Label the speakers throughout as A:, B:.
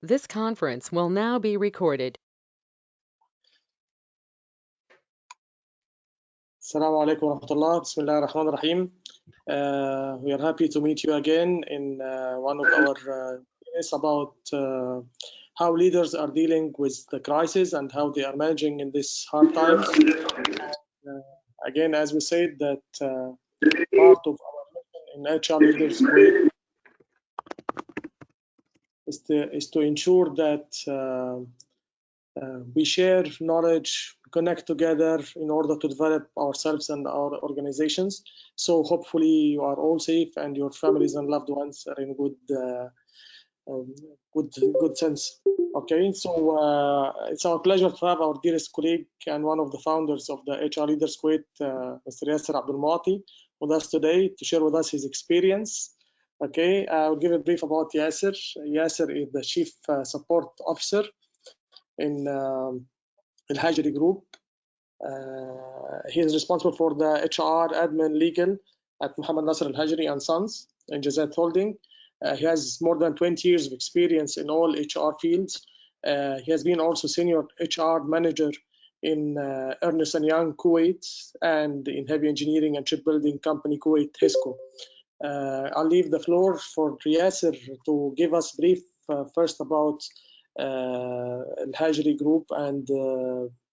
A: This conference will now be recorded.
B: Assalamu alaikum wa rahmatullah. Bismillah ar-Rahman ar-Rahim. We are happy to meet you again in one of our series about how leaders are dealing with the crisis and how they are managing in these hard times. Again, as we said, that part of our mission in HR Leaders Kuwait is to ensure that we share knowledge, connect together in order to develop ourselves and our organizations. So hopefully you are all safe and your families and loved ones are in good sense. Okay, so it's our pleasure to have our dearest colleague and one of the founders of the HR Leaders Kuwait, Mr. Yasser Abdelmouty, with us today to share with us his experience. Okay, I'll give a brief about Yasser. Yasser is the Chief Support Officer in Al-Hajri Group. He is responsible for the HR, admin, legal at Muhammad Nasser Al-Hajri and Sons in Jazat Holding. He has more than 20 years of experience in all HR fields. He has been also senior HR manager in Ernst & Young Kuwait and in heavy engineering and shipbuilding company Kuwait HESCO. I'll leave the floor for Yasser to give us brief first about Al-Hajri Group and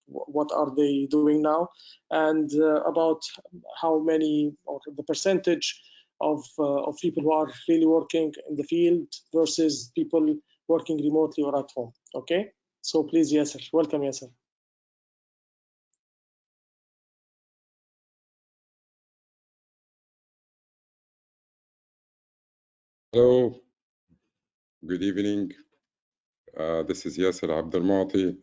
B: what are they doing now, and about how many or the percentage of people who are really working in the field versus people working remotely or at home. Okay, so please, Yasser, welcome, Yasser.
C: Hello, good evening. This is Yasser Abdelmouty.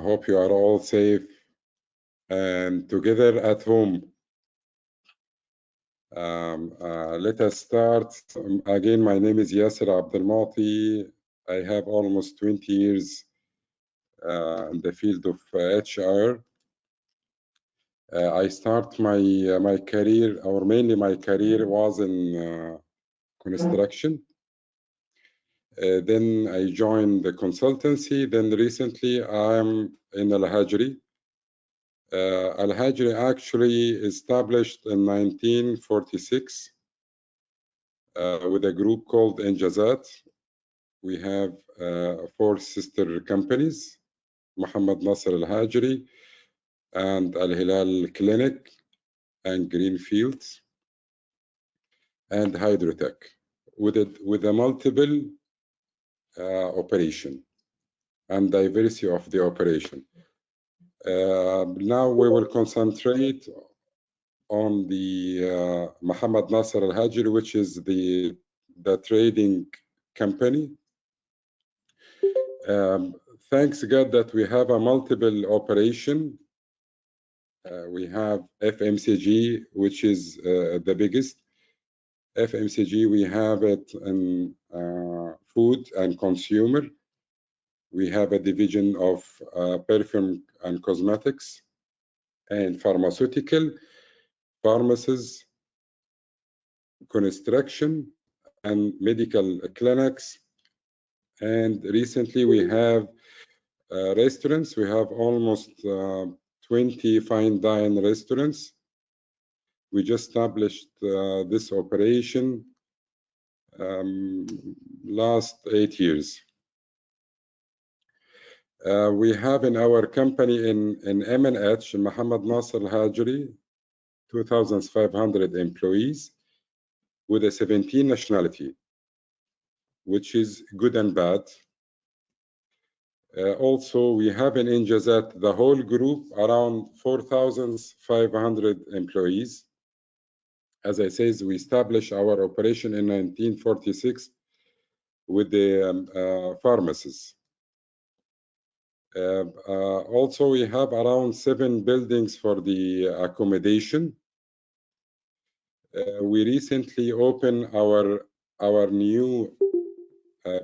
C: Hope you are all safe and together at home. Let us start. Again, my name is Yasser Abdelmouty. I have almost 20 years in the field of HR. I start my career, or mainly my career was in construction. Then I joined the consultancy. Then recently I'm in Al-Hajri. Al-Hajri actually established in 1946 with a group called Injazat. We have 4 sister companies, Muhammad Nasser Al-Hajri and Al-Hilal Clinic and Greenfields and Hydrotech with a multiple operation and diversity of the operation. Now we will concentrate on the Muhammad Nasser Al-Hajri, which is the trading company. Thanks God that we have a multiple operation. We have FMCG, which is the biggest. FMCG, we have it in food and consumer. We have a division of perfume and cosmetics and pharmaceutical, pharmacies, construction, and medical clinics. And recently we have restaurants. We have almost 20 fine dine restaurants. We just established this operation last 8 years. We have in our company in MNH, Muhammad Nasser Al-Hajri, 2,500 employees with a 17 nationality, which is good and bad. Also, we have in Injazat, the whole group, around 4,500 employees. As I say, we established our operation in 1946 with the pharmacies. Also, we have around 7 buildings for the accommodation. We recently opened our new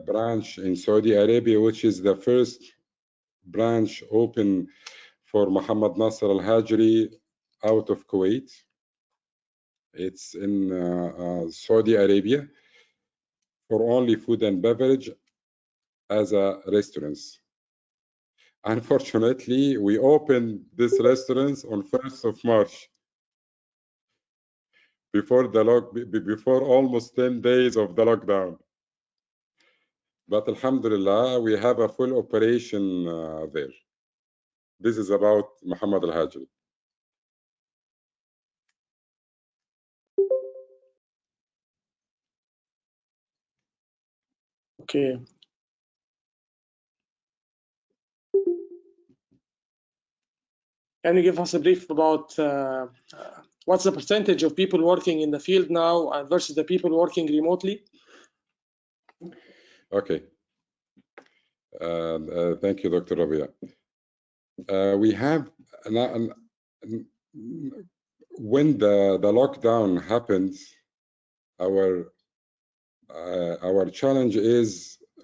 C: branch in Saudi Arabia, which is the first branch open for Muhammad Nasser Al-Hajri out of Kuwait. It's in Saudi Arabia for only food and beverage as a restaurants. Unfortunately, we opened this restaurants on 1st of March before almost 10 days of the lockdown. But Alhamdulillah, we have a full operation there. This is about Muhammad Al-Hajri.
B: Okay. Can you give us a brief about what's the percentage of people working in the field now versus the people working remotely?
C: Okay. Thank you, Dr. Rabia. We have, when the lockdown happens, our challenge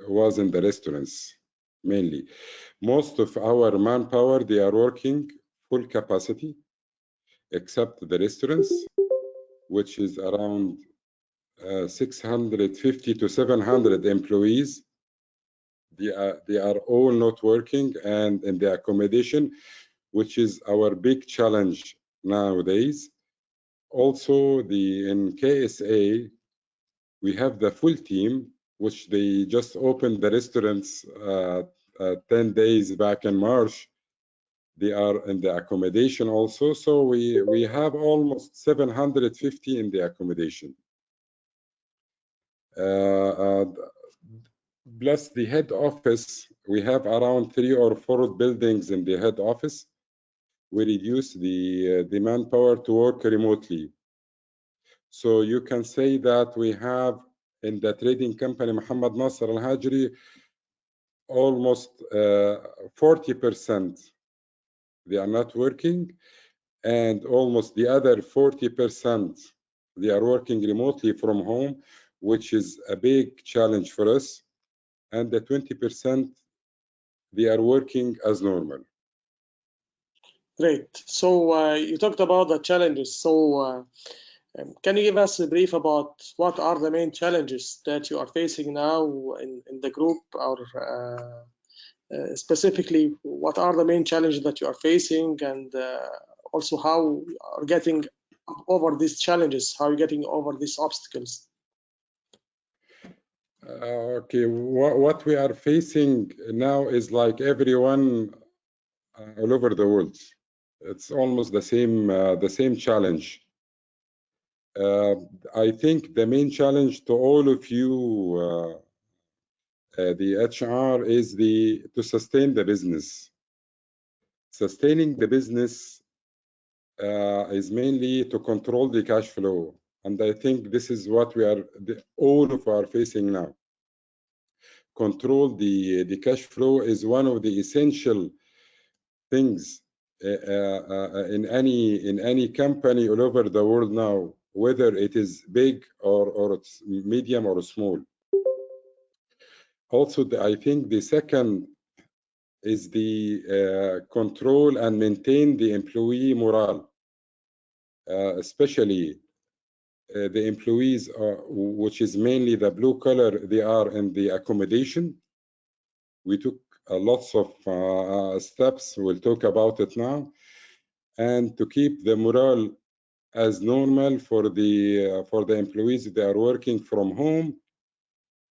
C: was in the restaurants mainly. Most of our manpower, they are working full capacity, except the restaurants, which is around 650 to 700 employees. They are all not working, and in the accommodation, which is our big challenge nowadays. Also, in KSA, we have the full team, which they just opened the restaurants 10 days back in March. They are in the accommodation also. So we have almost 750 in the accommodation. Plus the head office, we have around 3 or 4 buildings in the head office. We reduce the manpower to work remotely. So you can say that we have in the trading company Muhammad Nasser Al-Hajri almost 40% they are not working, and almost the other 40% they are working remotely from home, which is a big challenge for us. And the 20% they are working as normal.
B: Great. So you talked about the challenges. So can you give us a brief about what are the main challenges that you are facing now in the group, or specifically what are the main challenges that you are facing, and also how you are getting over these challenges, how are you getting over these obstacles?
C: Okay, what we are facing now is like everyone all over the world. It's almost the same challenge. I think the main challenge to all of you, the HR, is to sustain the business. Sustaining the business is mainly to control the cash flow, and I think this is what all of are facing now. Control the cash flow is one of the essential things in any company all over the world now, whether it is big or it's medium or small. Also, I think the second is the control and maintain the employee morale, especially the employees, which is mainly the blue collar. They are in the accommodation. We took lots of steps. We'll talk about it now, and to keep the morale as normal for the employees that are working from home,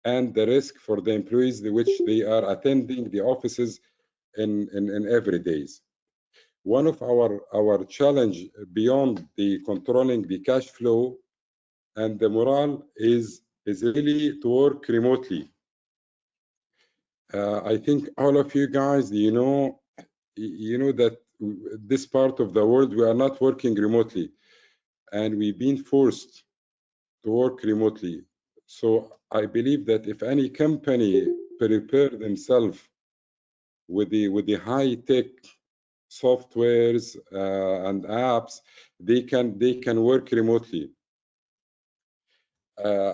C: and the risk for the employees which they are attending the offices in every days. One of our challenge beyond the controlling the cash flow and the morale is really to work remotely. I think all of you guys, you know that this part of the world we are not working remotely, and we've been forced to work remotely. So I believe that if any company prepare themselves with the high-tech softwares and apps, they can work remotely.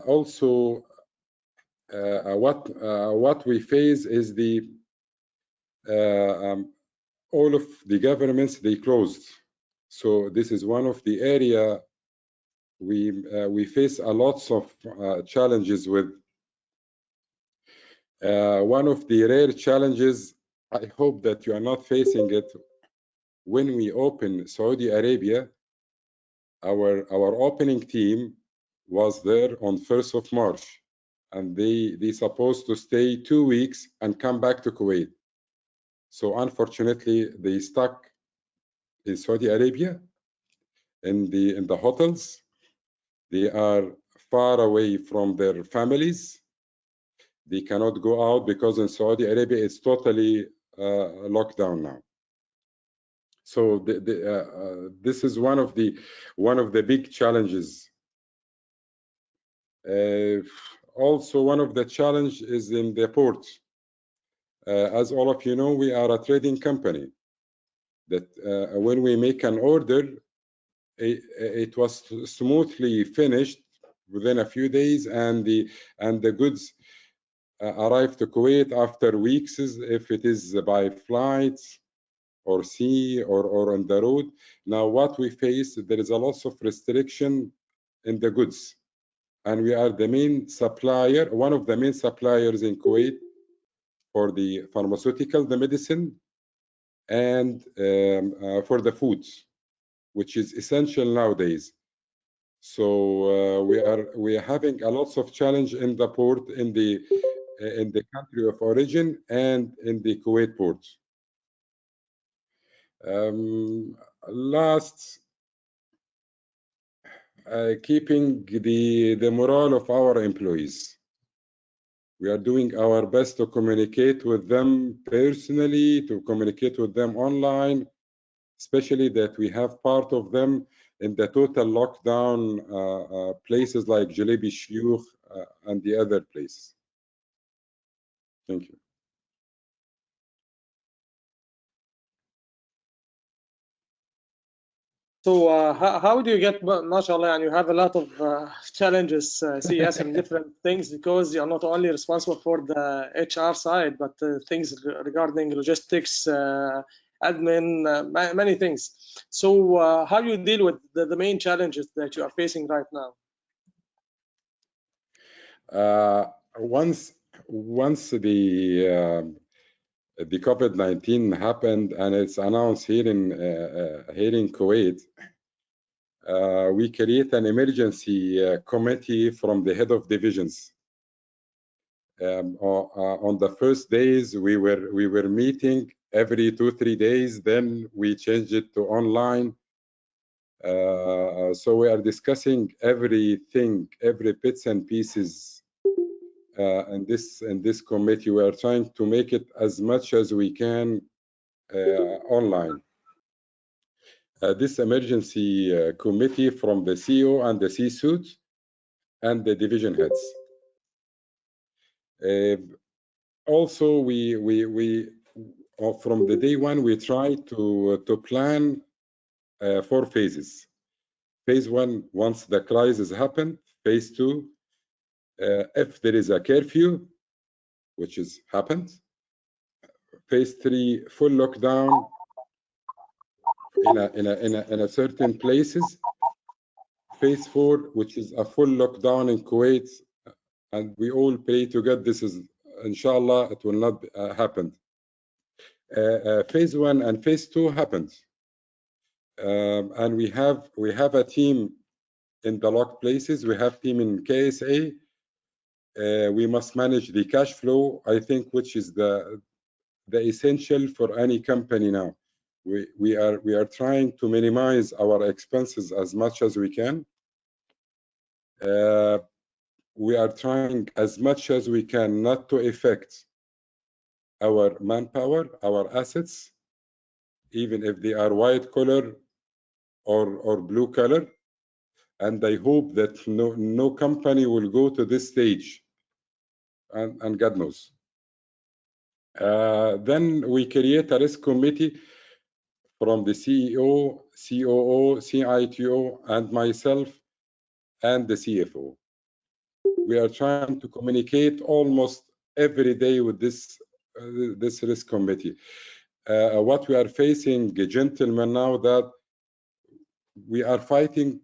C: Also, what we face is all of the governments, they closed. So this is one of the area we face a lots of challenges with. One of the rare challenges, I hope that you are not facing it, when we open Saudi Arabia, our opening team was there on 1st of March, and they supposed to stay 2 weeks and come back to Kuwait. So unfortunately, they stuck in Saudi Arabia in the hotels. They are far away from their families. They cannot go out because in Saudi Arabia it's totally locked down now. So this is one of the big challenges. Also, one of the challenge is in the port. As all of you know, we are a trading company. That when we make an order, it was smoothly finished within a few days, and the goods arrive to Kuwait after weeks, if it is by flights or sea or on the road. Now what we face, there is a lot of restriction in the goods, and we are the main supplier, one of the main suppliers in Kuwait for the pharmaceutical, the medicine, and for the foods, which is essential nowadays. So we are having a lot of challenge in the port, in the country of origin, and in the Kuwait port. Last, keeping the morale of our employees. We are doing our best to communicate with them personally, to communicate with them online, especially that we have part of them in the total lockdown places like Jalebi Shuyukh and the other places. Thank you.
B: So how do you get, mashallah, and you have a lot of challenges, CS, and different things, because you're not only responsible for the HR side, but things regarding logistics, admin, many things. So how do you deal with the main challenges that you are facing right now?
C: Once the COVID-19 happened and it's announced here in Kuwait, we create an emergency committee from the head of divisions. On the first days, we were meeting every 2-3 days. Then we changed it to online. So we are discussing everything, every bits and pieces. In this committee, we are trying to make it as much as we can online. This emergency committee from the CEO and the C-suite and the division heads. Also, we from the day one, we try to plan 4 phases. Phase 1, once the crisis happened. Phase 2, if there is a curfew, which has happened. Phase 3, full lockdown in a certain places. Phase 4, which is a full lockdown in Kuwait, and we all pray to God this is, inshallah, it will not happen. Phase 1 and phase 2 happened, and we have a team in the locked places. We have team in KSA. We must manage the cash flow, I think, which is the essential for any company now. We are trying to minimize our expenses as much as we can. We are trying as much as we can not to affect our manpower, our assets, even if they are white collar or blue collar. And I hope that no company will go to this stage, and God knows. Then we create a risk committee from the CEO, COO, CITO, and myself, and the CFO. We are trying to communicate almost every day with this risk committee. What we are facing, gentlemen, now that we are fighting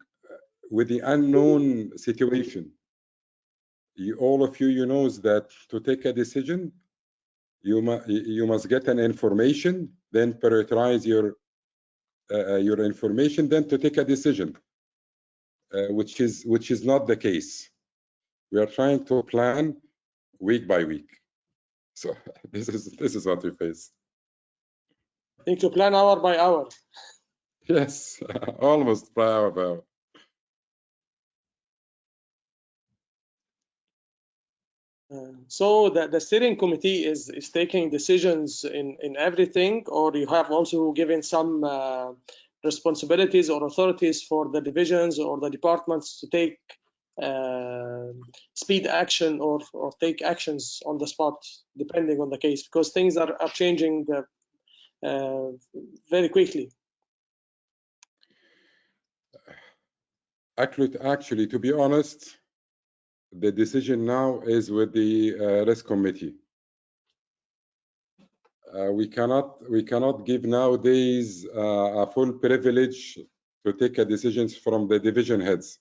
C: with the unknown situation. all of you knows that to take a decision, you must get an information, then prioritize your information, then to take a decision, which is not the case. We are trying to plan week by week. So this is what we face.
B: I think to plan hour by hour.
C: Yes, almost by hour by hour.
B: So the steering committee is taking decisions in everything, or you have also given some responsibilities or authorities for the divisions or the departments to take speed action or take actions on the spot, depending on the case, because things are changing very quickly.
C: Actually, to be honest, the decision now is with the risk committee. We cannot give nowadays a full privilege to take a decisions from the division heads.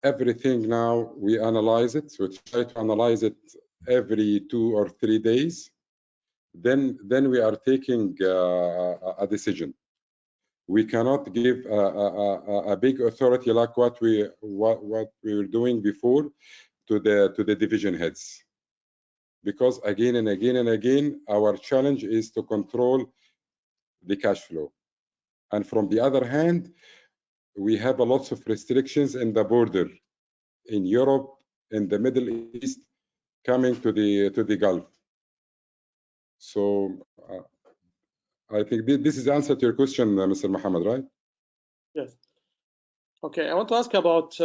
C: Everything now we analyze it. We try to analyze it every 2 or 3 days. Then we are taking a decision. We cannot give a big authority like what we were doing before to the division heads, because again and again and again our challenge is to control the cash flow, and from the other hand we have a lots of restrictions in the border in Europe, in the Middle East, coming to the Gulf. So I think this is the answer to your question, Mr. Mohammed, right?
B: Yes. Okay, I want to ask about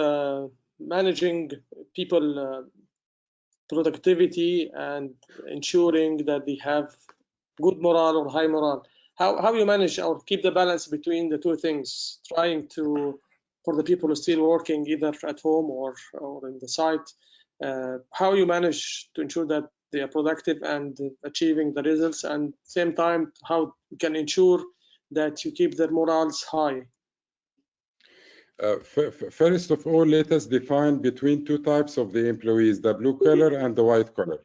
B: managing people productivity and ensuring that they have good morale or high morale. How you manage or keep the balance between the two things, trying to, for the people who are still working either at home or in the site, how you manage to ensure that they are productive and achieving the results, and same time how you can ensure that you keep their morals high?
C: First of all, let us define between two types of the employees, the blue collar and the white collar.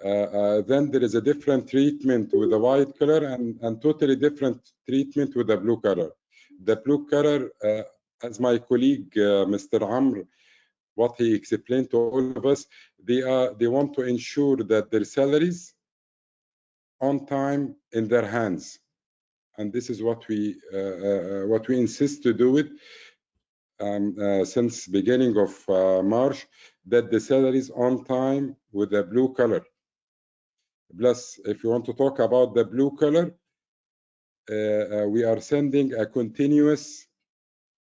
C: Then there is a different treatment with the white collar and totally different treatment with the blue collar. The blue collar, as my colleague Mr. Amr, what he explained to all of us, they want to ensure that their salaries on time in their hands, and this is what we insist to do it since beginning of March, that the salaries on time with the blue collar. Plus, if you want to talk about the blue collar, we are sending a continuous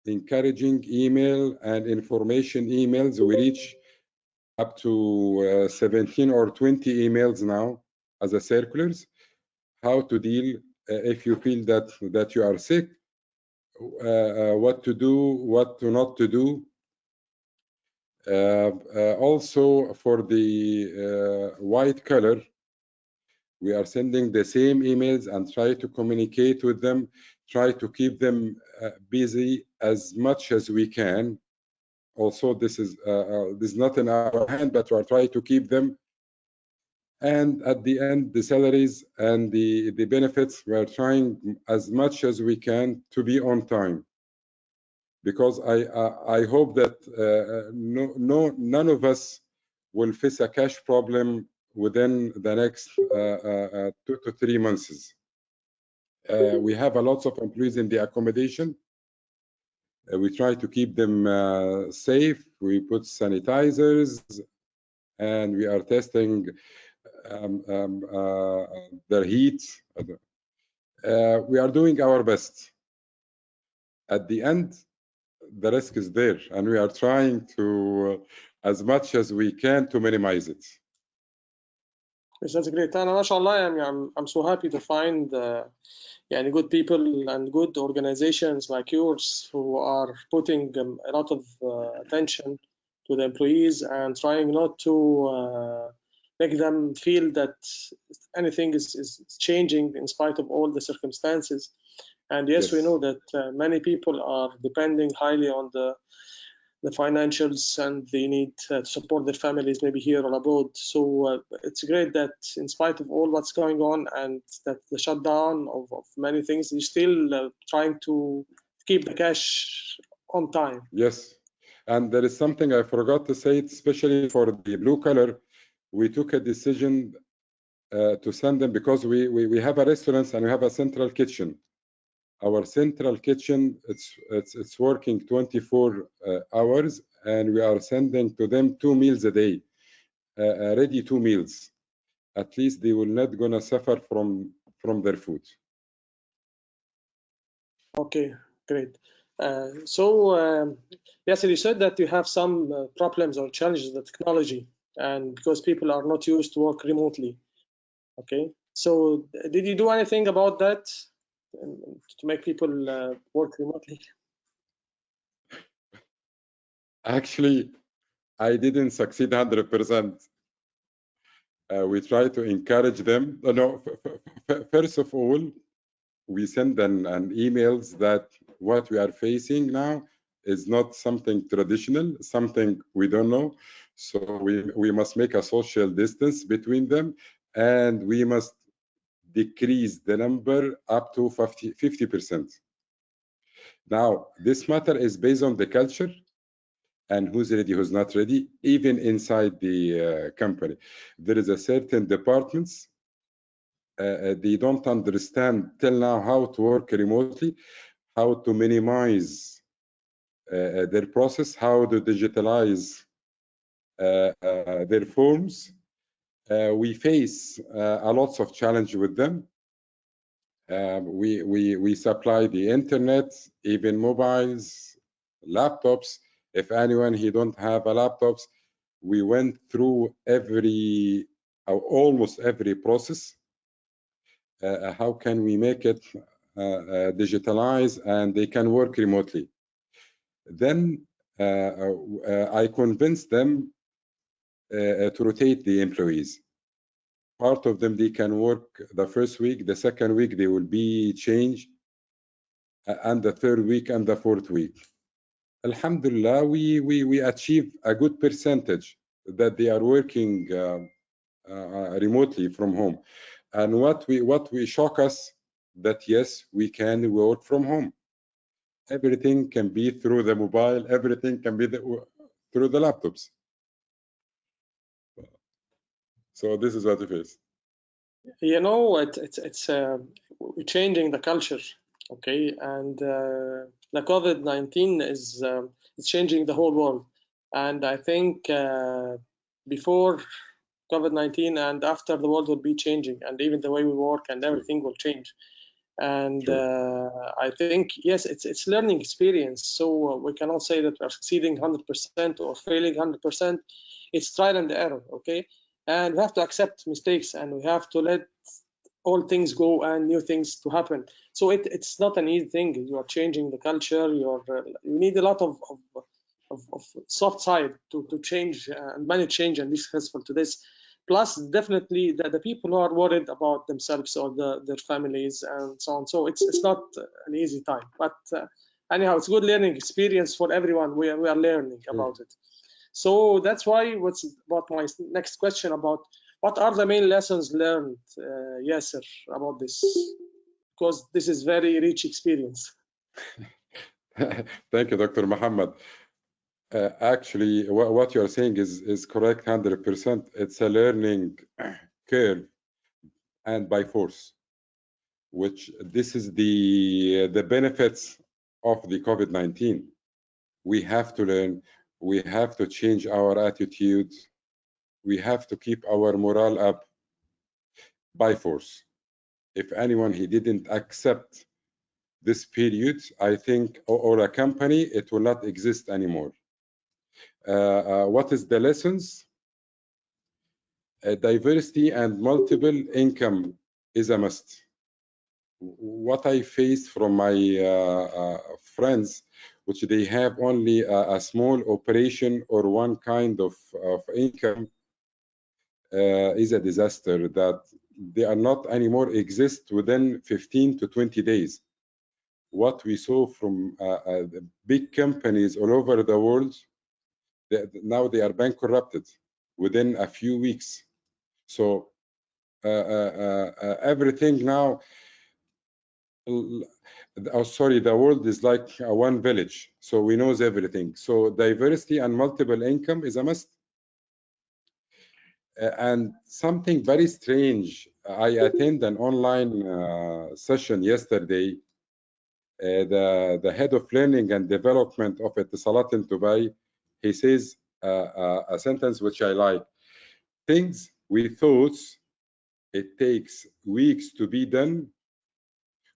C: encouraging email and information emails. We reach up to 17 or 20 emails now as a circulars, how to deal if you feel that you are sick, what to do, what to not to do. Also for the white collar, we are sending the same emails and try to communicate with them, try to keep them busy as much as we can. Also, this is not in our hand, but we are trying to keep them. And at the end, the salaries and the benefits, we are trying as much as we can to be on time. Because I hope that none of us will face a cash problem within the next 2 to 3 months. We have a lot of employees in the accommodation. We try to keep them safe. We put sanitizers, and we are testing their heat. We are doing our best. At the end, the risk is there, and we are trying to, as much as we can, to minimize it.
B: Yes, that's great. And mashallah, I'm so happy to find good people and good organizations like yours who are putting a lot of attention to the employees and trying not to make them feel that anything is changing in spite of all the circumstances. And yes, we know that many people are depending highly on the the financials, and they need to support their families, maybe here or abroad. So it's great that in spite of all what's going on and that the shutdown of many things, you're still trying to keep the cash on time.
C: Yes, and there is something I forgot to say, especially for the blue collar. We took a decision to send them because we have a restaurant and we have a central kitchen. Our central kitchen, it's working 24 hours, and we are sending to them 2 meals a day, ready 2 meals. At least they will not gonna suffer from their food.
B: Okay, great. Yes, you said that you have some problems or challenges with technology, and because people are not used to work remotely. Okay, so did you do anything about that to make people work remotely?
C: Actually, I didn't succeed 100%. We try to encourage them. No, first of all, we send an emails that what we are facing now is not something traditional, something we don't know. So we must make a social distance between them, and we must decrease the number up to 50%. Now, this matter is based on the culture and who's ready, who's not ready, even inside the company. There is a certain departments, they don't understand till now how to work remotely, how to minimize their process, how to digitalize their forms. We face a lots of challenge with them. We supply the internet, even mobiles, laptops. If anyone he don't have a laptops, we went through almost every process. How can we make it digitalize and they can work remotely? Then I convinced them to rotate the employees. Part of them, they can work the first week, the second week, they will be changed, and the third week and the fourth week. Alhamdulillah, we achieve a good percentage that they are working remotely from home. And what we shock us that yes, we can work from home. Everything can be through the mobile, everything can be through the laptops. So this is what it is.
B: You know, it's changing the culture, okay, and the COVID-19 is it's changing the whole world, and I think before COVID-19 and after, the world will be changing, and even the way we work and everything will change. And I think yes, it's learning experience. So we cannot say that we're succeeding 100% or failing 100%. It's trial and error, okay. And we have to accept mistakes, and we have to let all things go and new things to happen. So it's not an easy thing. You are changing the culture. You need a lot of soft side to change and manage change and be successful to this. Plus, definitely the people who are worried about themselves or their families and so on. So it's not an easy time. But anyhow, it's a good learning experience for everyone. We are learning about it. So that's why what's about my next question about what are the main lessons learned, Yasser, about this? Because this is very rich experience.
C: Thank you, Dr. Muhammad. Actually, what you're saying is correct 100%. It's a learning curve and by force, which this is the benefits of the COVID-19. We have to learn, we have to change our attitude, we have to keep our morale up by force. If anyone he didn't accept this period, I think, or a company, it will not exist anymore. What is the lessons? Diversity and multiple income is a must. What I faced from my friends, which they have only a small operation or one kind of income, is a disaster that they are not anymore exist within 15 to 20 days. what we saw from the big companies all over the world, now they are bankrupted within a few weeks. So everything now, sorry, the world is like one village. So we knows everything. So diversity and multiple income is a must. And something very strange, I attended an online session yesterday. The head of learning and development of Etisalat in Dubai, he says a sentence which I like. Things we thought it takes weeks to be done,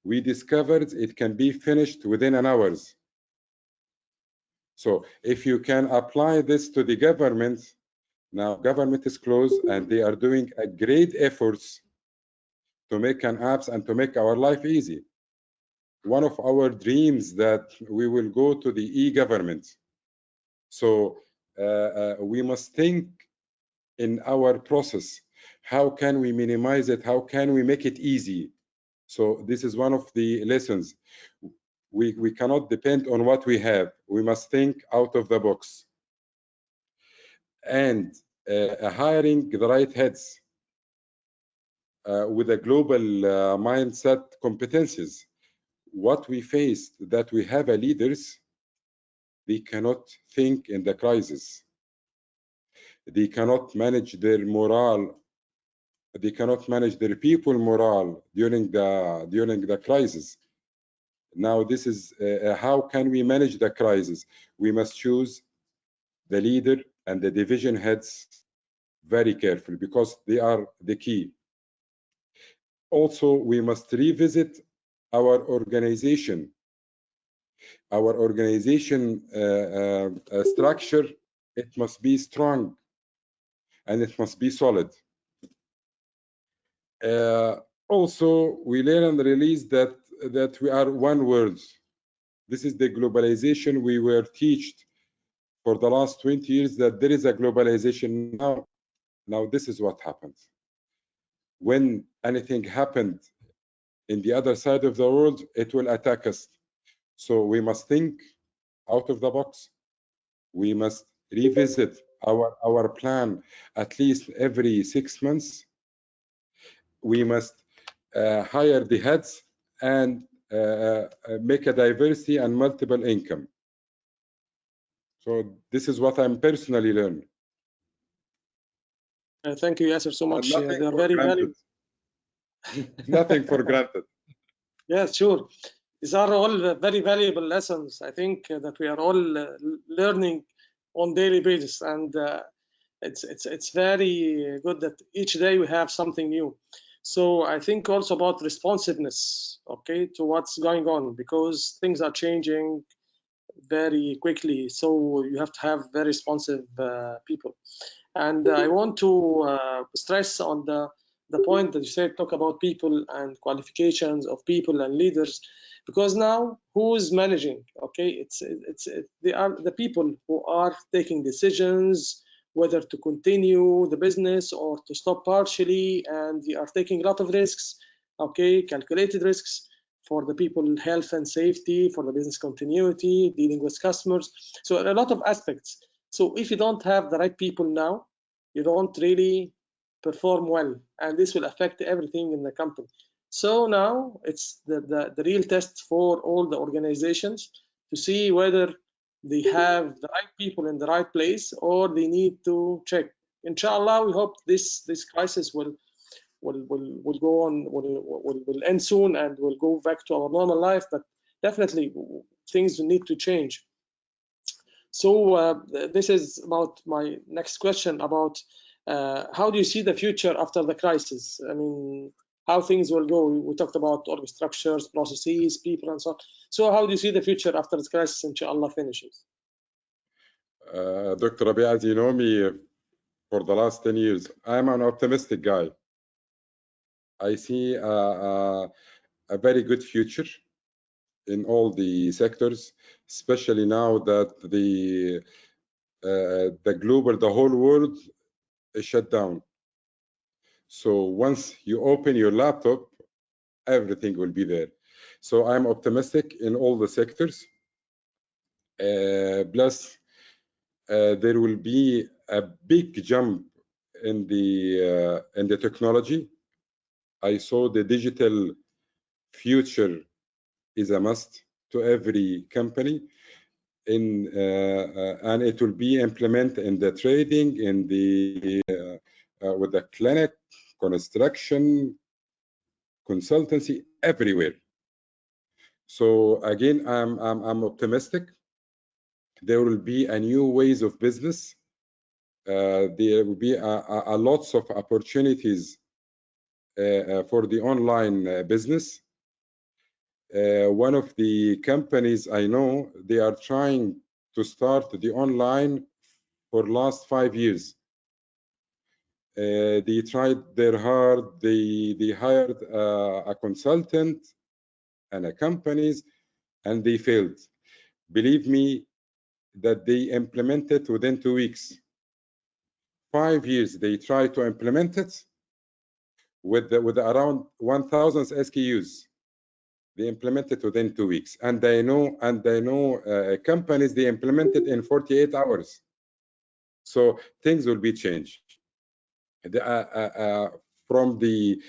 C: we discovered it can be finished within an hours. So if you can apply this to the government, now government is closed and they are doing a great efforts to make an apps and to make our life easy. One of our dreams that we will go to the e-government. So we must think in our process, how can we minimize it? How can we make it easy? So this is one of the lessons. We cannot depend on what we have. We must think out of the box. And hiring the right heads with a global mindset competencies. What we faced that we have a leaders, they cannot think in the crisis. They cannot manage their morale. They cannot manage their people morale during the crisis. Now this is how can we manage the crisis? We must choose the leader and the division heads very carefully because they are the key. Also, we must revisit our organization. Our organization structure, it must be strong and it must be solid. Also, we learn and release that we are one world. This is the globalization we were taught for the last 20 years that there is a globalization now. Now this is what happens. When anything happened in the other side of the world, it will attack us. So we must think out of the box. We must revisit our plan at least every 6 months. We must hire the heads and make a diversity and multiple income. So this is what I'm personally learning.
B: Thank you, Yasser, so much.
C: Nothing
B: They are
C: for
B: very
C: granted. Nothing for granted.
B: Yes, sure. These are all very valuable lessons. I think that we are all learning on daily basis, and it's very good that each day we have something new. So I think also about responsiveness, okay, to what's going on, because things are changing very quickly. So you have to have very responsive people. And I want to stress on the point that you said, talk about people and qualifications of people and leaders, because now who's managing? Okay, they are the people who are taking decisions whether to continue the business or to stop partially, and they are taking a lot of risks, okay, calculated risks for the people health and safety, for the business continuity, dealing with customers. So a lot of aspects. So if you don't have the right people now, you don't really perform well, and this will affect everything in the company. So now it's the real test for all the organizations to see whether they have the right people in the right place or they need to check. Inshallah, we hope this crisis will go on, will end soon, and we'll go back to our normal life. But definitely things need to change. So this is about my next question about how do you see the future after the crisis? I mean, how things will go. We talked about org structures, processes, people, and so on. So how do you see the future after this crisis, inshallah, finishes?
C: Dr. Rabi, as you know me for the last 10 years, I'm an optimistic guy. I see a very good future in all the sectors, especially now that the whole world is shut down. So once you open your laptop, everything will be there. So I'm optimistic in all the sectors. Plus, there will be a big jump in the technology. I saw the digital future is a must to every company, and it will be implemented in the trading, in the with the clinic, construction, consultancy, everywhere. So again, I'm optimistic. There will be a new ways of business. There will be a lots of opportunities for the online business. One of the companies I know, they are trying to start the online for last 5 years. They tried their hard. They hired a consultant and a companies, and they failed. Believe me, that they implemented within 2 weeks. 5 years they tried to implement it with around 1,000 SKUs. They implemented within 2 weeks, and I know companies they implemented in 48 hours. So things will be changed. From the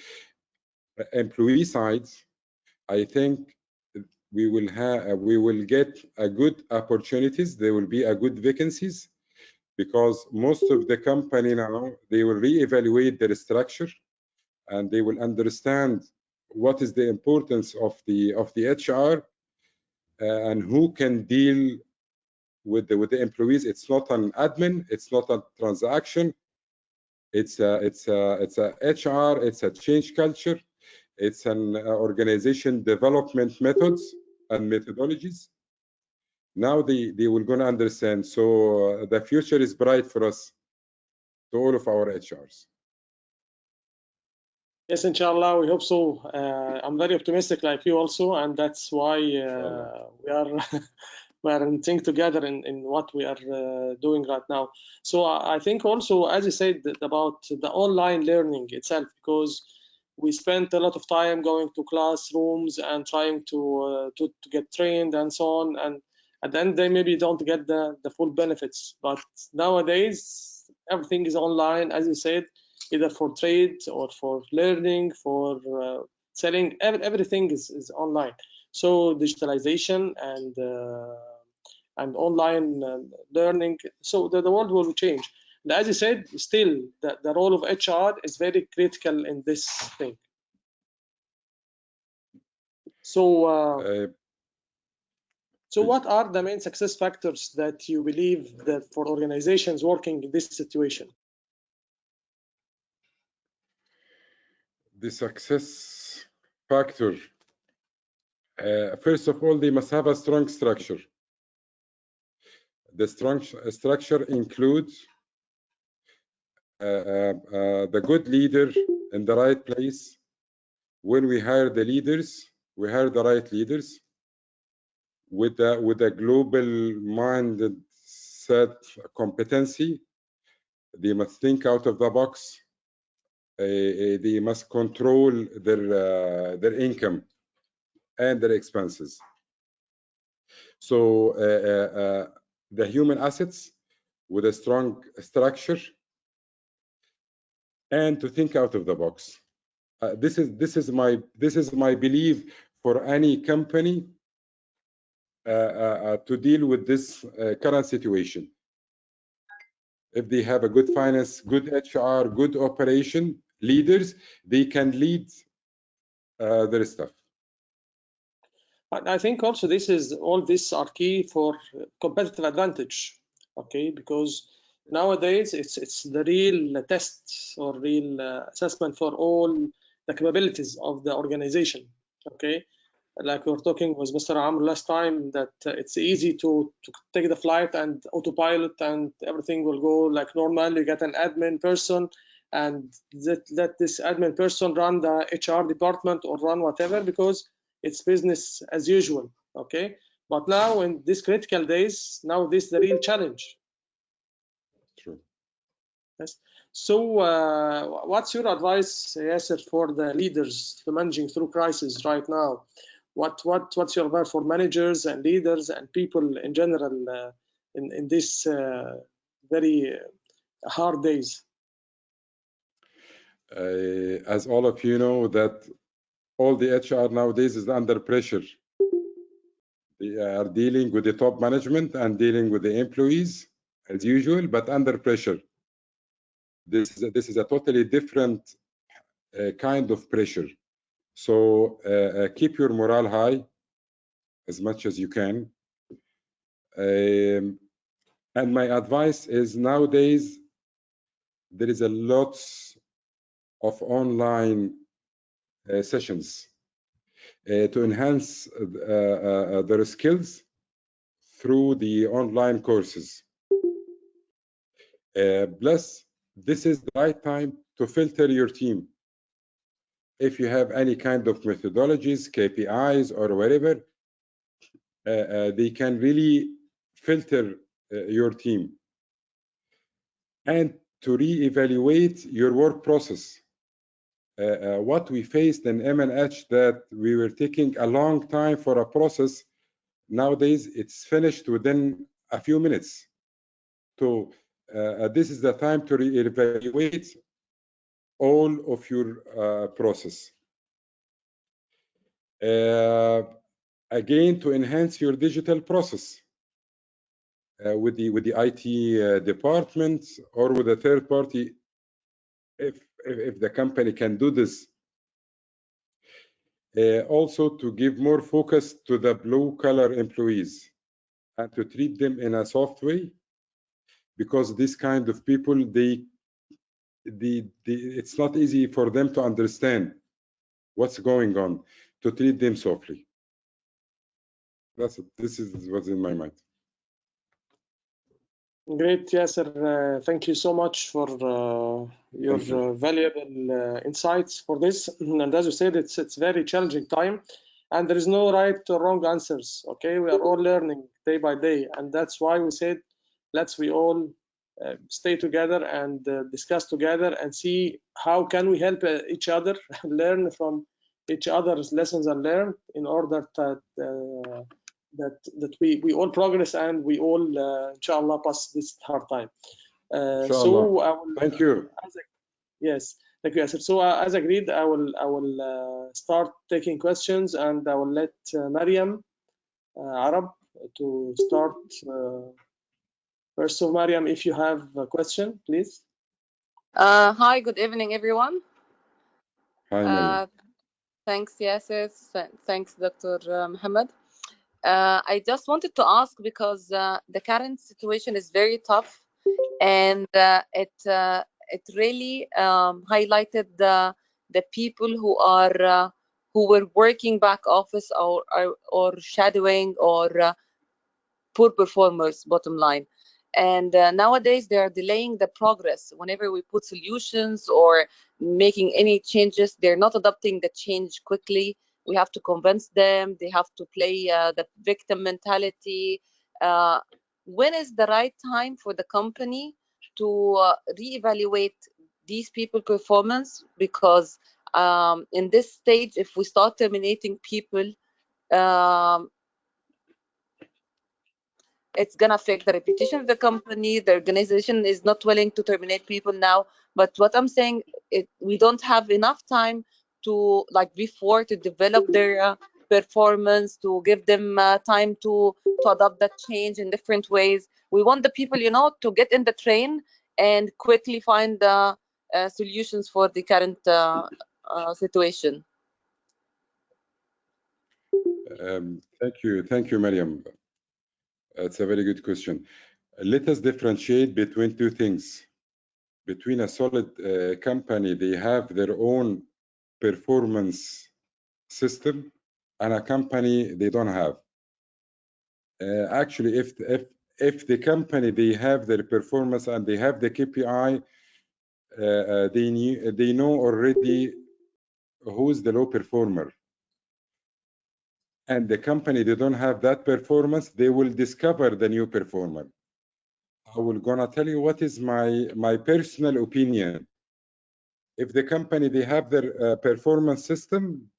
C: employee side, I think we will get a good opportunities. There will be a good vacancies, because most of the company now, they will reevaluate their structure, and they will understand what is the importance of the HR, and who can deal with the employees. It's not an admin, it's not a transaction, it's a HR, it's a change culture, it's an organization development methods and methodologies. Now they will gonna understand. So the future is bright for us, to all of our HRs.
B: Yes, inshallah, we hope so. I'm very optimistic like you also, and that's why we are we are in sync together in what we are doing right now. So I think also, as you said, about the online learning itself, because we spent a lot of time going to classrooms and trying to get trained and so on, and at the end they maybe don't get the full benefits. But nowadays everything is online, as you said, either for trade or for learning, for selling. Everything is online. So digitalization and online learning. So the world will change. And as you said, still the role of HR is very critical in this thing. So what are the main success factors that you believe that for organizations working in this situation?
C: The success factor, first of all, they must have a strong structure. The strong structure includes the good leader in the right place. When we hire the leaders, we hire the right leaders with a global minded set competency. They must think out of the box. They must control their income and their expenses. So the human assets with a strong structure, and to think out of the box. This is my belief for any company to deal with this current situation. If they have a good finance, good HR, good operation leaders, they can lead their stuff.
B: I think also all this are key for competitive advantage, okay? Because nowadays it's the real test or real assessment for all the capabilities of the organization, okay? Like we were talking with Mr. Amr last time, that it's easy to take the flight and autopilot and everything will go like normal. You get an admin person and let this admin person run the HR department or run whatever, because it's business as usual, okay? But now in these critical days, now this is the real challenge.
C: True.
B: Yes. So what's your advice, Yasser, for the leaders to managing through crisis right now? what's your advice for managers and leaders and people in general in this very hard days?
C: As all of you know, that all the HR nowadays is under pressure. They are dealing with the top management and dealing with the employees as usual, but under pressure. This is a totally different kind of pressure. So keep your morale high as much as you can. And my advice is nowadays there is a lot of online sessions to enhance their skills through the online courses. Plus, this is the right time to filter your team. If you have any kind of methodologies, KPIs, or whatever, they can really filter your team. And to re-evaluate your work process. What we faced in M&H, that we were taking a long time for a process. Nowadays, it's finished within a few minutes. So this is the time to re-evaluate all of your process. Again, to enhance your digital process with the IT department or with a third party, if the company can do this. Also to give more focus to the blue-collar employees and to treat them in a soft way, because this kind of people, it's not easy for them to understand what's going on, to treat them softly. That's it. This is what's in my mind.
B: Great, Yasser. Thank you so much for your valuable insights for this. And as you said, it's very challenging time, and there is no right or wrong answers. Okay, we are all learning day by day, and that's why we said we all stay together and discuss together and see how can we help each other learn from each other's lessons and learn in order that we all progress and we all inshallah pass this hard time. So I will,
C: thank you.
B: Yes, thank you, Yasser. So as agreed, I will start taking questions, and I will let Mariam Arab to start. First, so Mariam, if you have a question, please.
D: Hi, good evening, everyone.
C: Hi, Mariam.
D: Thanks, Yasser. Thanks, Dr. Mohammed. I just wanted to ask, because the current situation is very tough, and it really highlighted the people who were working back office or shadowing or poor performers, bottom line. And nowadays they are delaying the progress. Whenever we put solutions or making any changes, they're not adopting the change quickly. We have to convince them. They have to play the victim mentality. When is the right time for the company to reevaluate these people performance? Because in this stage, if we start terminating people, it's going to affect the reputation of the company. The organization is not willing to terminate people now. But what I'm saying, we don't have enough time to, like before, to develop their performance, to give them time to adopt that change in different ways. We want the people, to get in the train and quickly find solutions for the current situation.
C: Thank you, Mariam. It's a very good question. Let us differentiate between two things. Between a solid company, they have their own performance system, and a company they don't have. Actually, if the company they have their performance and they have the KPI, they know already who's the low performer. And the company they don't have that performance, they will discover the new performer. I will gonna tell you what is my personal opinion. If the company they have their performance system,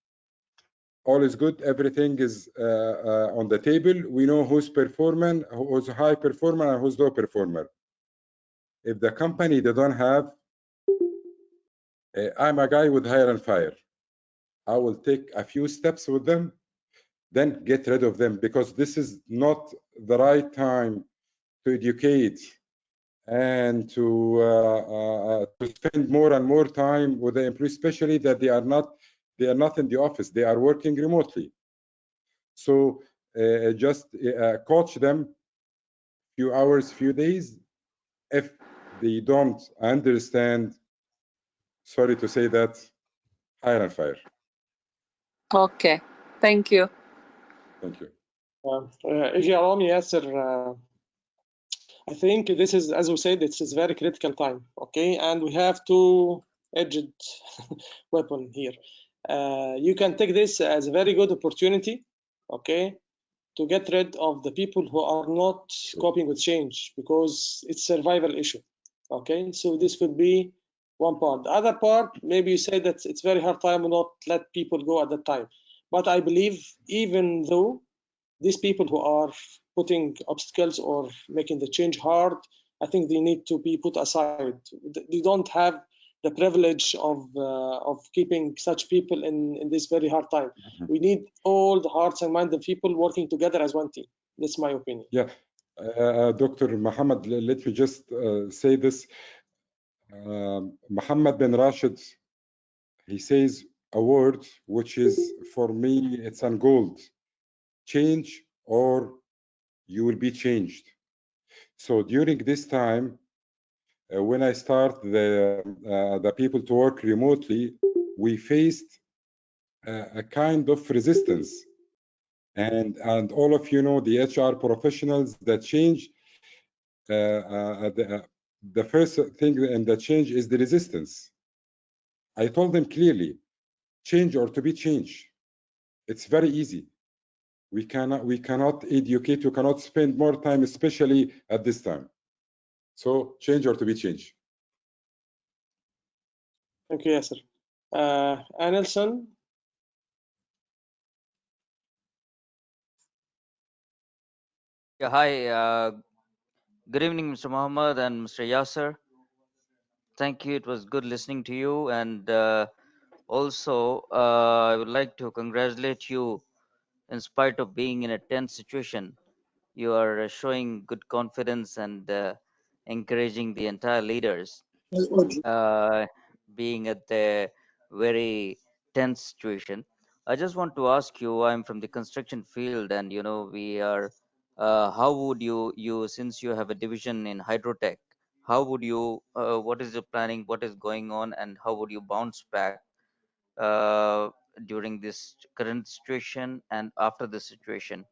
C: all is good, everything is on the table. We know who's performing, who's high performer, and who's low performer. If the company they don't have, I'm a guy with hire and fire. I will take a few steps with them, then get rid of them, because this is not the right time to educate and to spend more and more time with the employees, especially that they are not in the office, they are working remotely. So just coach them few hours, few days. If they don't understand, sorry to say that, hire and fire.
D: Okay, thank you.
C: Thank you.
B: Yasser, I think this is, as we said, it's a very critical time, okay? And we have two-edged weapon here. You can take this as a very good opportunity, okay, to get rid of the people who are not coping with change, because it's a survival issue, okay? So this could be one part. The other part, maybe you say that it's very hard time to not let people go at that time. But I believe even though these people who are putting obstacles or making the change hard, I think they need to be put aside. They don't have the privilege of keeping such people in this very hard time. We need all the hearts and minds of people working together as one team. That's my opinion.
C: Yeah, Dr. Muhammad, let me just say this. Muhammad bin Rashid, he says a word which is, for me, it's on gold. Change or you will be changed. So during this time, when I start the people to work remotely, we faced a kind of resistance. And all of you know the HR professionals that change, the first thing in the change is the resistance. I told them clearly, change or to be changed. It's very easy. We cannot educate, we cannot spend more time, especially at this time. So change or to be changed.
B: Thank you, Yasser. Anelson.
E: Yeah, hi. Good evening, Mr. Muhammad and Mr. Yasser. Thank you. It was good listening to you. And also, I would like to congratulate you. In spite of being in a tense situation, you are showing good confidence and encouraging the entire leaders. Being at the very tense situation, I just want to ask you. I'm from the construction field, and we are. How would you since you have a division in hydrotech? How would you? What is the planning? What is going on, and how would you bounce back during this current situation and after the situation?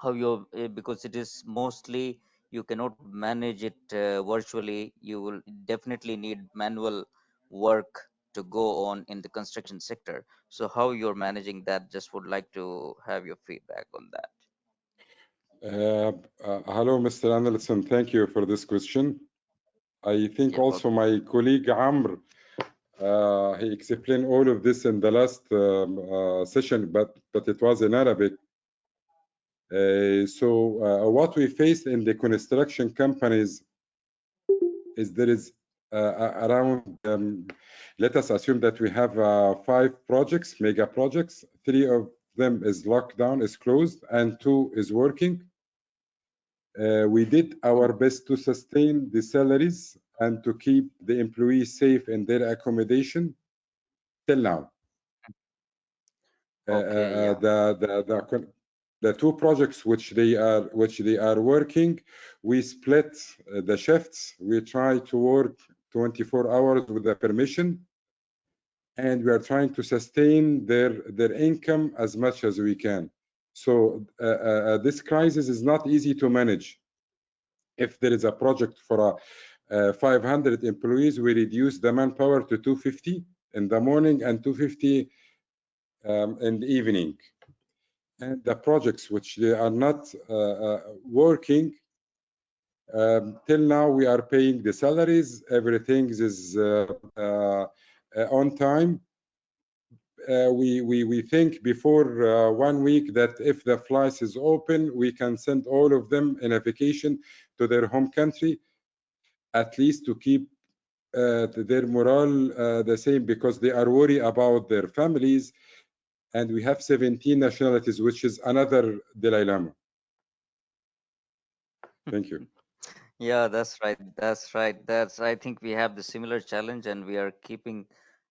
E: How you because it is mostly you cannot manage it virtually. You will definitely need manual work to go on in the construction sector. So how you're managing that, just would like to have your feedback on that.
C: Hello, Mr. Anderson. Thank you for this question. I think
E: Yeah,
C: also my colleague Amr, he explained all of this in the last session, but it was in Arabic. So what we face in the construction companies is there is around, let us assume that we have 5 projects, mega projects. 3 of them is locked down, is closed, and 2 is working. We did our best to sustain the salaries and to keep the employees safe in their accommodation till now.
E: Okay, yeah.
C: The 2 projects which they are working, we split the shifts. We try to work 24 hours with the permission, and we are trying to sustain their income as much as we can. So this crisis is not easy to manage. If there is a project for 500 employees, we reduce the manpower to 250 in the morning and 250 in the evening. And the projects which they are not working, till now we are paying the salaries, everything is on time. we think before 1 week that if the flights is open, we can send all of them in a vacation to their home country, at least to keep their morale the same, because they are worried about their families. And we have 17 nationalities, which is another Dalai Lama. Thank you.
E: Yeah, that's right. That's right. I think we have the similar challenge, and we are keeping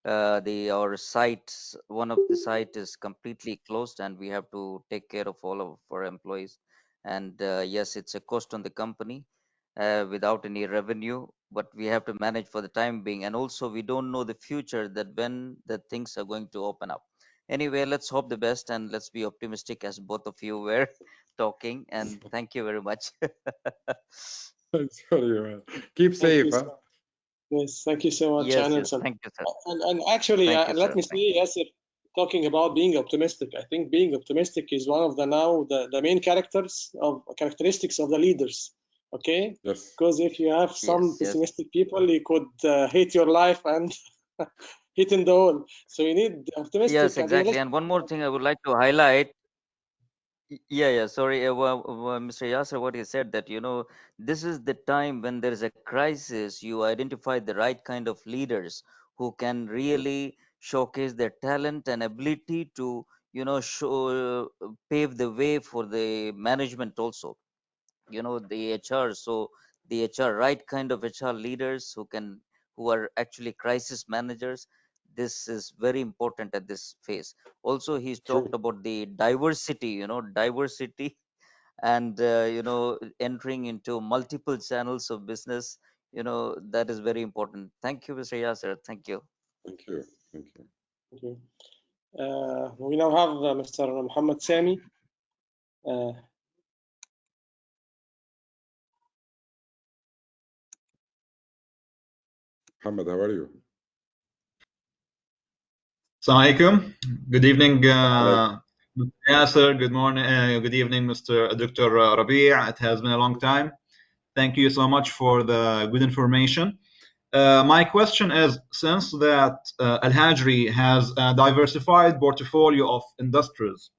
E: our sites. One of the site is completely closed, and we have to take care of all of our employees. And yes, it's a cost on the company without any revenue, but we have to manage for the time being. And also, we don't know the future, that when the things are going to open up. Anyway, let's hope the best, and let's be optimistic, as both of you were talking. And thank you very much.
C: Sorry, keep
B: Thank
C: safe.
B: you, sir. Yes, thank you so much,
E: Yes,
B: Anil.
E: thank you, sir.
B: And actually,
E: Thank you,
B: let
E: sir.
B: me say, yes, talking about being optimistic, I think being optimistic is one of the main characteristics of the leaders. Okay,
C: Yes.
B: because if you have some
E: Yes.
B: pessimistic people, you could hate your life and hit in the hole. So you need optimistic
E: Yes,
B: and
E: exactly.
B: realistic.
E: And one more thing I would like to highlight. Yeah. Sorry, Mr. Yasser, what he said, that this is the time when there is a crisis. You identify the right kind of leaders who can really showcase their talent and ability to show pave the way for the management also. The HR. So the HR, right kind of HR leaders who are actually crisis managers. This is very important at this phase. Also, he's
C: True.
E: talked about the diversity and entering into multiple channels of business. That is very important. Thank you, Mr. Yasser. Thank you.
C: Thank you. Thank you.
B: Thank you. We now have Mr. Muhammad Sami.
C: Muhammad, how are you?
F: Assalamu alaikum. Good evening, Mr. Yasser. Good morning. Good evening, Dr. Rabi'. It has been a long time. Thank you so much for the good information. My question is, since that Al-Hajri has a diversified portfolio of industries,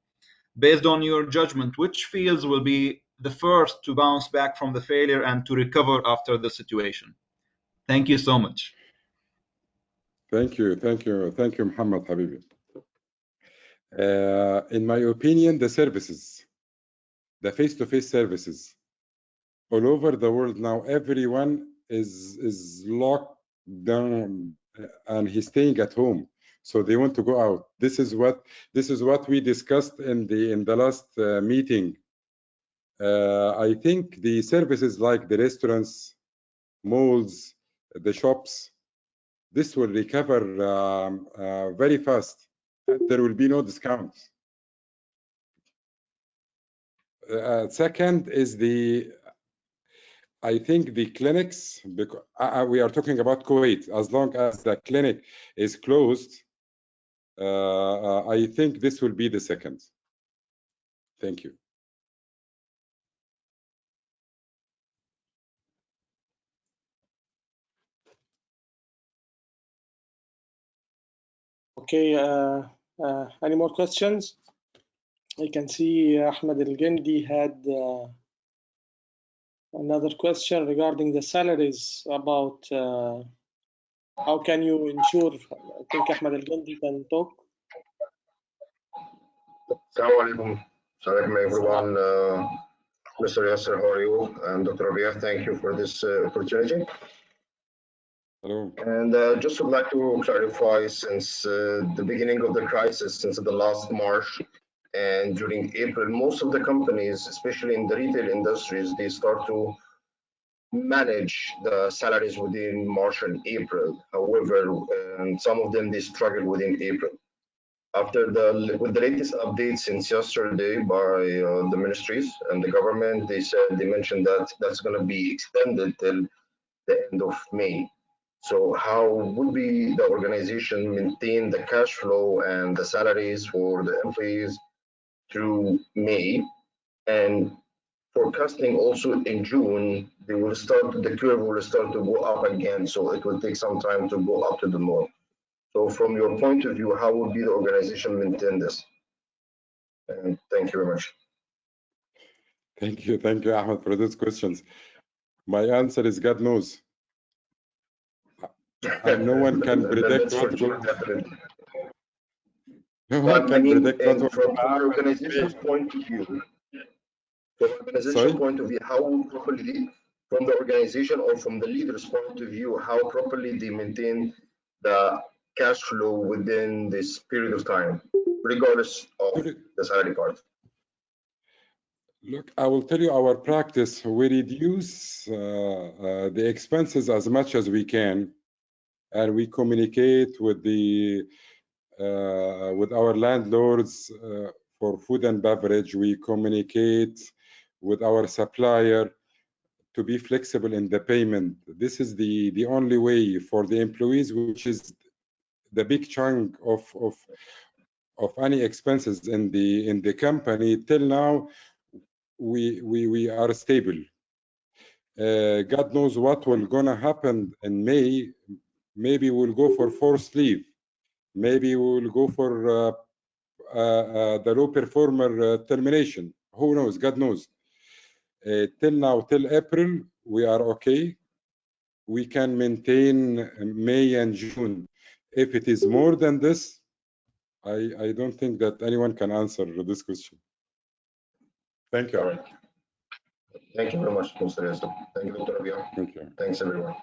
F: based on your judgment, which fields will be the first to bounce back from the failure and to recover after the situation? Thank you so much.
C: Thank you. Thank you. Thank you, Muhammad Habibi. In my opinion, the services, the face-to-face services, all over the world now, everyone is locked down and he's staying at home, so they want to go out. This is what we discussed in the last meeting. I think the services like the restaurants, malls, the shops, this will recover very fast. There will be no discounts. Second is I think the clinics, because we are talking about Kuwait. As long as the clinic is closed, I think this will be the second. Thank you.
B: Okay, any more questions? I can see Ahmed Al-Gindi had another question regarding the salaries, about how can you ensure. I think Ahmed Al-Gindi can talk.
G: Assalamu alaikum. Assalamu alaikum, everyone. Mr. Yasser, how are you? And Dr. Rabia, thank you for this opportunity.
C: Hello.
G: And just would like to clarify, since the beginning of the crisis, since the last March and during April, most of the companies, especially in the retail industries, they start to manage the salaries within March and April. However, some of them, they struggle within April. With the latest updates since yesterday by the ministries and the government, they mentioned that that's going to be extended till the end of May. So how would be the organization maintain the cash flow and the salaries for the employees through May? And forecasting also in June, the curve will start to go up again. So it will take some time to go up to the norm. So from your point of view, how would be the organization maintain this? And thank you very much.
C: Thank you, Ahmed, for these questions. My answer is God knows. No one can predict
G: That's for
C: what
G: sure,
C: will.
G: definitely.
C: No one
G: But I
C: can
G: mean,
C: predict what
G: and
C: will
G: from the
C: happen.
G: organization's point of view, from
C: Sorry?
G: organization point of view, how properly, from the organization or from the leader's point of view, how properly they maintain the cash flow within this period of time, regardless of the salary part.
C: Look, I will tell you our practice. We reduce the expenses as much as we can, and we communicate with with our landlords for food and beverage. We communicate with our supplier to be flexible in the payment. This is the only way for the employees, which is the big chunk of any expenses in the company. Till now, we are stable. God knows what will gonna happen in May. Maybe we'll go for forced leave. Maybe we'll go for the low performer termination. Who knows? God knows. Till now, till April, we are okay. We can maintain May and June. If it is more than this, I don't think that anyone can answer this question. Thank you.
G: All right. Thank you very much, Mr. Yasser. Thank you, Dr. Rabia.
C: Thank you.
G: Thanks, everyone.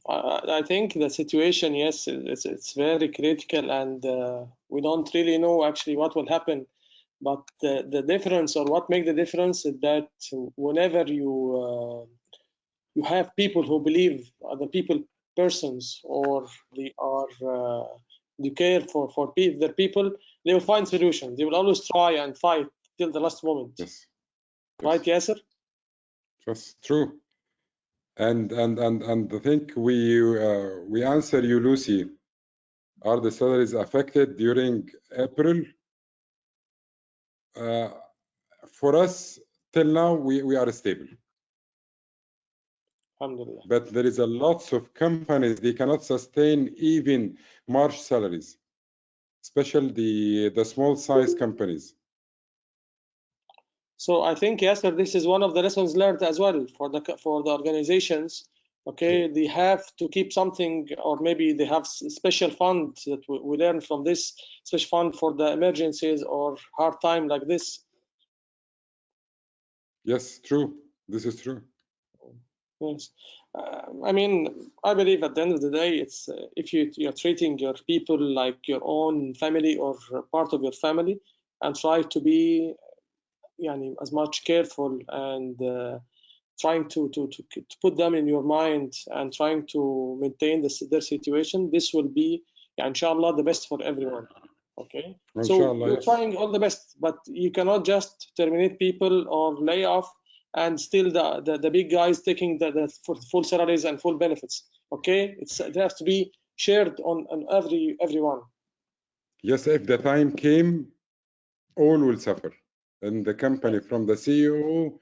B: I think the situation, yes, it's very critical, and we don't really know actually what will happen. But the difference, or what makes the difference, is that whenever you have people who believe, other people, persons, or they care for their people, they will find solutions. They will always try and fight till the last moment.
C: Yes.
B: Right, Yasser?
C: That's true. And I think we answer you, Lucy. Are the salaries affected during April? For us, till now, we are stable.
B: Alhamdulillah.
C: But there is a lots of companies, they cannot sustain even March salaries, especially the small size companies.
B: So I think, Yasser, this is one of the lessons learned as well for the organizations. Okay, they have to keep something, or maybe they have special fund that we learn from this special fund for the emergencies or hard time like this.
C: Yes, true. This is true.
B: Yes, I mean, I believe at the end of the day, it's if you're treating your people like your own family or part of your family, and try to be, as much careful and trying to put them in your mind and trying to maintain their situation, this will be, inshallah, the best for everyone. Okay, so you're trying all the best, but you cannot just terminate people or lay off and still the big guys taking the full salaries and full benefits. Okay, it has to be shared on everyone.
C: Yes, if the time came, all will suffer, and the company, from the CEO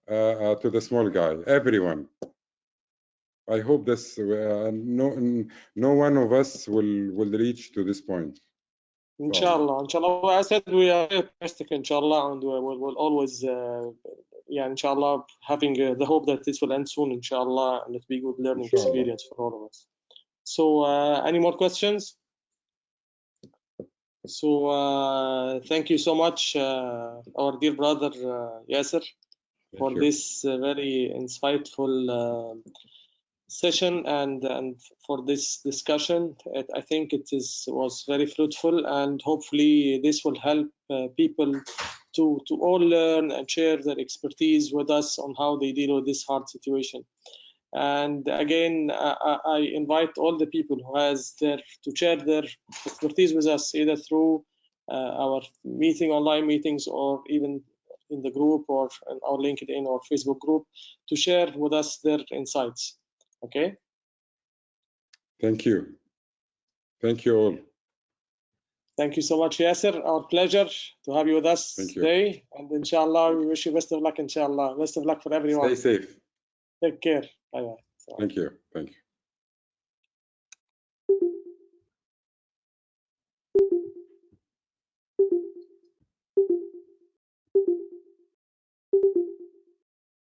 C: to the small guy, everyone. I hope this no one of us will reach to this point.
B: Inshallah. I said we are optimistic, inshallah, and we'll always, inshallah, having the hope that this will end soon, inshallah, and it be good learning experience for all of us. So, any more questions? So, thank you so much, our dear brother Yasser, for this very insightful session and for this discussion. I think it was very fruitful, and hopefully this will help people to all learn and share their expertise with us on how they deal with this hard situation. And again, I invite all the people who has to share their expertise with us, either through our online meetings, or even in the group, or in our LinkedIn or Facebook group, to share with us their insights. Okay.
C: Thank you. Thank you all.
B: Thank you so much, Yasser. Our pleasure to have you with us today. And inshallah, we wish you best of luck, inshallah. Best of luck for everyone.
C: Stay safe.
B: Take care. Bye-bye.
C: Thank you. Thank you.